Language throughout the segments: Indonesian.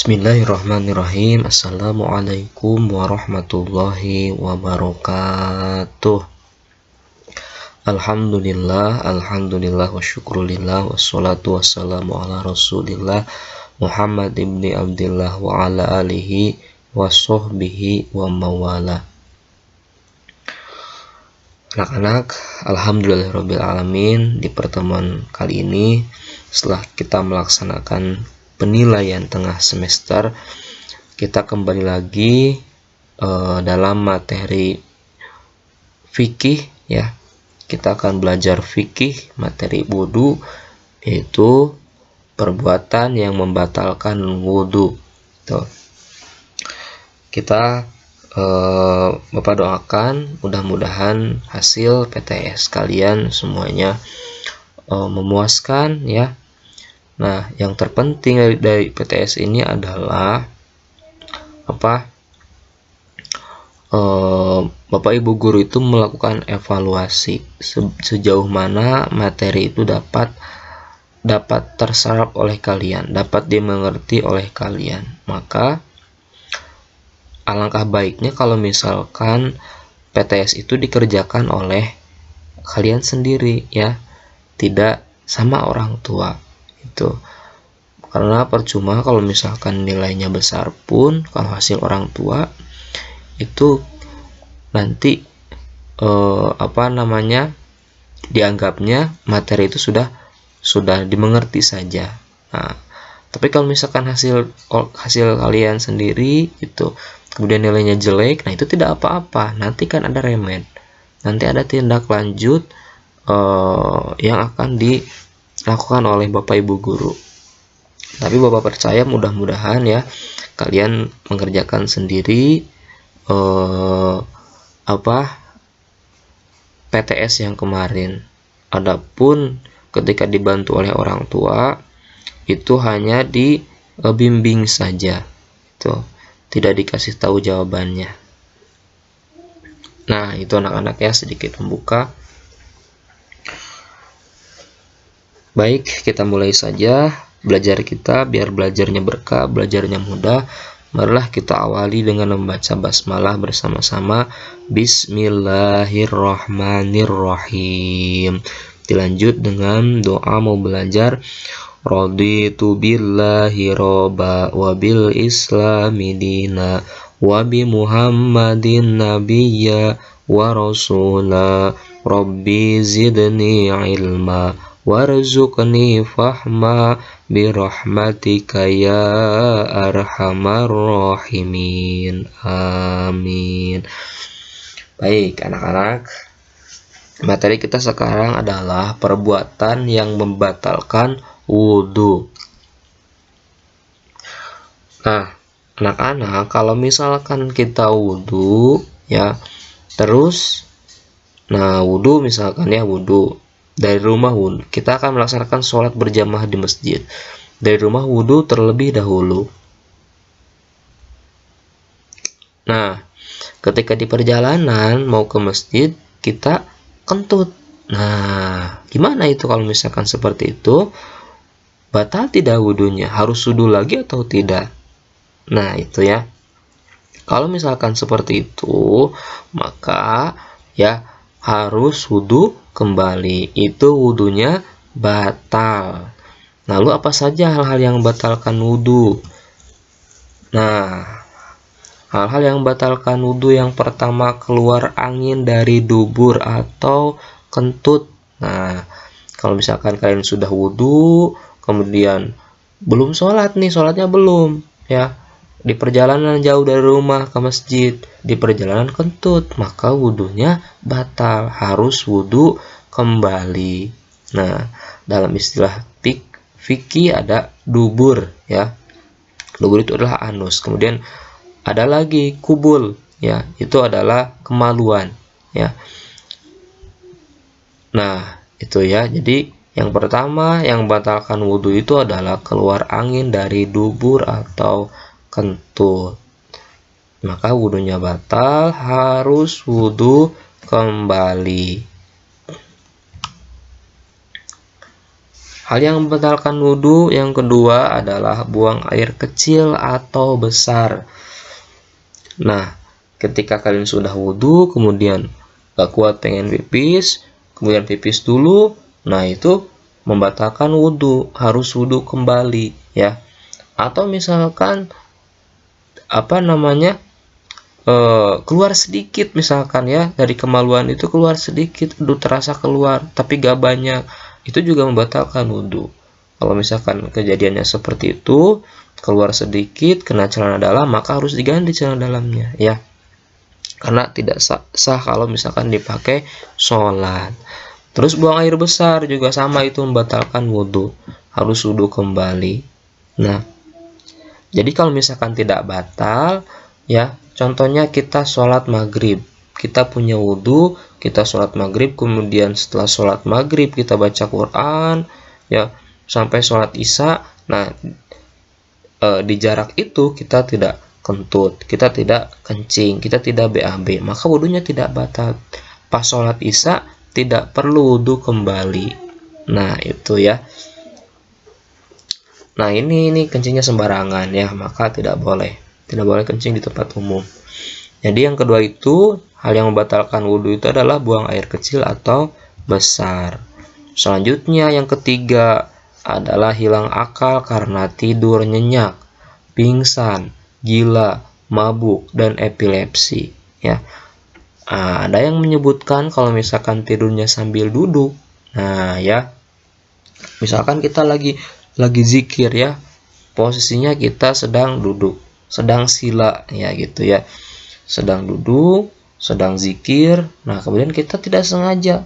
Bismillahirrahmanirrahim. Assalamualaikum warahmatullahi wabarakatuh. Alhamdulillah wa syukrulillah wassalatu wassalamu ala rasulillah Muhammad ibni Abdillah wa ala alihi wa sahbihi wa mawala. Anak-anak, alhamdulillahirabbil alamin. Di pertemuan kali ini, setelah kita melaksanakan penilaian tengah semester, kita kembali lagi dalam materi fikih ya. Kita akan belajar fikih materi wudu, yaitu perbuatan yang membatalkan wudu. Tuh. Kita Bapak doakan mudah-mudahan hasil PTS kalian semuanya memuaskan ya. Nah, yang terpenting dari PTS ini adalah Bapak Ibu guru itu melakukan evaluasi sejauh mana materi itu dapat terserap oleh kalian, dapat dimengerti oleh kalian. Maka alangkah baiknya kalau misalkan PTS itu dikerjakan oleh kalian sendiri ya, tidak sama orang tua. Itu karena percuma kalau misalkan nilainya besar pun kalau hasil orang tua itu nanti dianggapnya materi itu sudah dimengerti saja. Nah, tapi kalau misalkan hasil kalian sendiri itu kemudian nilainya jelek, nah itu tidak apa-apa, nanti kan ada remed, nanti ada tindak lanjut yang akan dilakukan oleh Bapak Ibu guru. Tapi Bapak percaya mudah-mudahan ya kalian mengerjakan sendiri PTS yang kemarin. Adapun ketika dibantu oleh orang tua itu hanya dibimbing saja. Tuh, tidak dikasih tahu jawabannya. Nah, itu anak-anak ya, sedikit membuka. Baik, kita mulai saja belajar kita biar belajarnya berkah, belajarnya mudah. Marilah kita awali dengan membaca basmalah bersama-sama. Bismillahirrahmanirrahim. Dilanjut dengan doa mau belajar. Raditu billahi robba wa bil islami dina wa bi muhammadin nabiyya wa rasula rabbi zidni ilma warzuqni fahma birahmatika ya arhamar rahimin. Amin. Baik anak-anak, materi kita sekarang adalah perbuatan yang membatalkan wudu. Nah anak-anak, kalau misalkan kita wudu ya, terus wudu misalkan ya, wudu dari rumah wudu, kita akan melaksanakan sholat berjamaah di masjid. Dari rumah wudu terlebih dahulu. Nah, ketika di perjalanan mau ke masjid, kita kentut. Nah, gimana itu kalau misalkan seperti itu? Batal tidak wudunya? Harus wudu lagi atau tidak? Nah, itu ya. Kalau misalkan seperti itu, maka ya harus wudu kembali. Itu wudunya batal. Lalu apa saja hal-hal yang membatalkan wudu? Nah, hal-hal yang membatalkan wudu yang pertama, keluar angin dari dubur atau kentut. Nah, kalau misalkan kalian sudah wudu, kemudian belum sholat nih, sholatnya belum ya, di perjalanan jauh dari rumah ke masjid, di perjalanan kentut, maka wudunya batal, harus wudu kembali. Nah, dalam istilah fikih ada dubur ya. Dubur itu adalah anus. Kemudian ada lagi kubul ya, itu adalah kemaluan ya. Nah, itu ya. Jadi yang pertama yang membatalkan wudu itu adalah keluar angin dari dubur atau kentut. Maka wudunya batal, harus wudu kembali. Hal yang membatalkan wudhu yang kedua adalah buang air kecil atau besar. Nah, ketika kalian sudah wudhu, kemudian gak kuat pengen pipis, kemudian pipis dulu, nah itu membatalkan wudhu, harus wudhu kembali ya. Atau misalkan keluar sedikit misalkan ya, dari kemaluan itu keluar sedikit, terasa keluar tapi gak banyak, itu juga membatalkan wudhu. Kalau misalkan kejadiannya seperti itu, keluar sedikit, kena celana dalam, maka harus diganti celana dalamnya ya, karena tidak sah kalau misalkan dipakai sholat. Terus buang air besar juga sama, itu membatalkan wudhu, harus wudhu kembali. Nah, jadi kalau misalkan tidak batal ya, contohnya kita sholat maghrib, kita punya wudhu, kita sholat maghrib, kemudian setelah sholat maghrib kita baca Quran ya sampai sholat isya. Nah, di jarak itu kita tidak kentut, kita tidak kencing, kita tidak BAB, maka wudhunya tidak batal. Pas sholat isya tidak perlu wudhu kembali. Nah itu ya. Nah ini kencingnya sembarangan ya, maka tidak boleh kencing di tempat umum. Jadi yang kedua itu, hal yang membatalkan wudhu itu adalah buang air kecil atau besar. Selanjutnya yang ketiga adalah hilang akal karena tidur nyenyak, pingsan, gila, mabuk, dan epilepsi ya. Ada yang menyebutkan kalau misalkan tidurnya sambil duduk, nah ya, misalkan kita lagi zikir ya, posisinya kita sedang duduk, sedang sila ya gitu ya, sedang duduk, sedang zikir. Nah kemudian kita tidak sengaja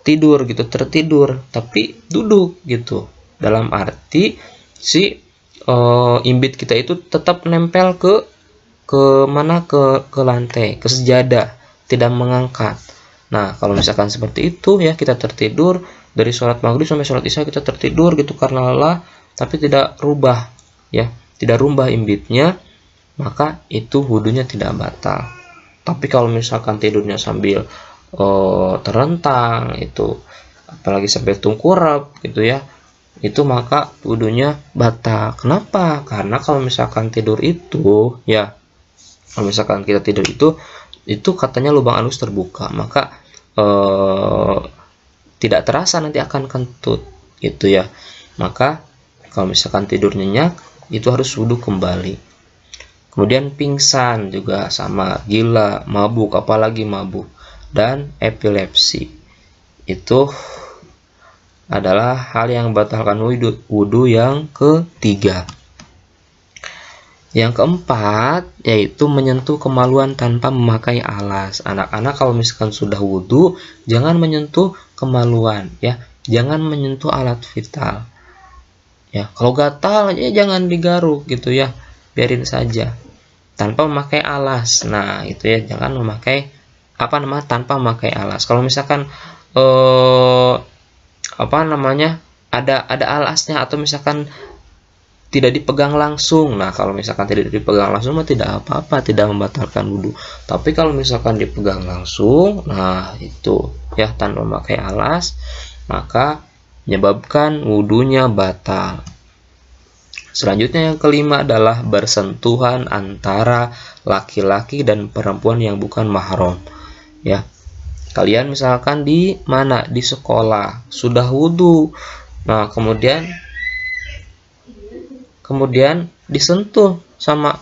tidur gitu, tertidur tapi duduk gitu, dalam arti si imbit kita itu tetap nempel ke lantai, ke sejadah, tidak mengangkat. Nah kalau misalkan seperti itu ya, kita tertidur dari sholat maghrib sampai sholat isya, kita tertidur gitu karena lelah, tapi tidak rubah ya, tidak rubah imbitnya, maka itu wudhunya tidak batal. Tapi kalau misalkan tidurnya sambil terentang itu, apalagi sampai tungkurap gitu ya, itu maka wudhunya batal. Kenapa? Karena kalau misalkan tidur itu ya, kalau misalkan kita tidur itu katanya lubang anus terbuka, maka tidak terasa nanti akan kentut gitu ya. Maka kalau misalkan tidur nyenyak, itu harus wudhu kembali. Kemudian pingsan juga sama, gila, mabuk, apalagi mabuk, dan epilepsi, itu adalah hal yang membatalkan wudhu yang ketiga. Yang keempat yaitu menyentuh kemaluan tanpa memakai alas. Anak-anak kalau misalkan sudah wudhu, jangan menyentuh kemaluan ya, jangan menyentuh alat vital ya. Kalau gatal ya jangan digaruk gitu ya, biarin saja tanpa memakai alas. Nah itu ya, jangan memakai tanpa memakai alas. Kalau misalkan ada alasnya, atau misalkan tidak dipegang langsung. Nah kalau misalkan tidak dipegang langsung mah tidak apa-apa, tidak membatalkan wudhu. Tapi kalau misalkan dipegang langsung, nah itu ya tanpa memakai alas, maka menyebabkan wudhunya batal. Selanjutnya yang kelima adalah bersentuhan antara laki-laki dan perempuan yang bukan mahram ya. Kalian misalkan di mana, di sekolah, sudah wudhu, nah kemudian disentuh sama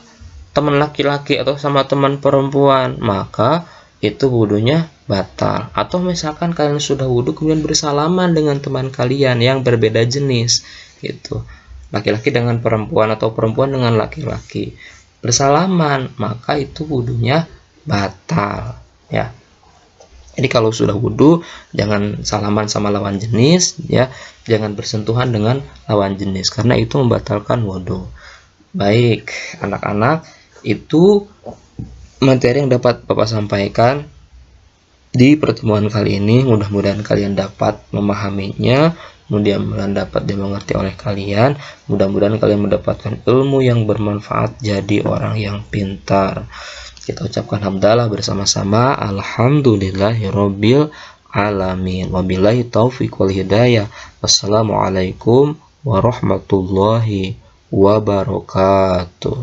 teman laki-laki atau sama teman perempuan, maka itu wudhunya batal. Atau misalkan kalian sudah wudhu kemudian bersalaman dengan teman kalian yang berbeda jenis gitu, laki-laki dengan perempuan atau perempuan dengan laki-laki, bersalaman, maka itu wudhunya batal ya. Jadi kalau sudah wudhu, jangan salaman sama lawan jenis ya, jangan bersentuhan dengan lawan jenis, karena itu membatalkan wudhu. Baik anak-anak, itu materi yang dapat Bapak sampaikan di pertemuan kali ini. Mudah-mudahan kalian dapat memahaminya, mudah-mudahan dapat dimengerti oleh kalian, mudah-mudahan kalian mendapatkan ilmu yang bermanfaat, jadi orang yang pintar. Kita ucapkan hamdalah bersama-sama. Alhamdulillahirabbil alamin. Wabillahi taufiq wal hidayah. Wassalamualaikum warahmatullahi wabarakatuh.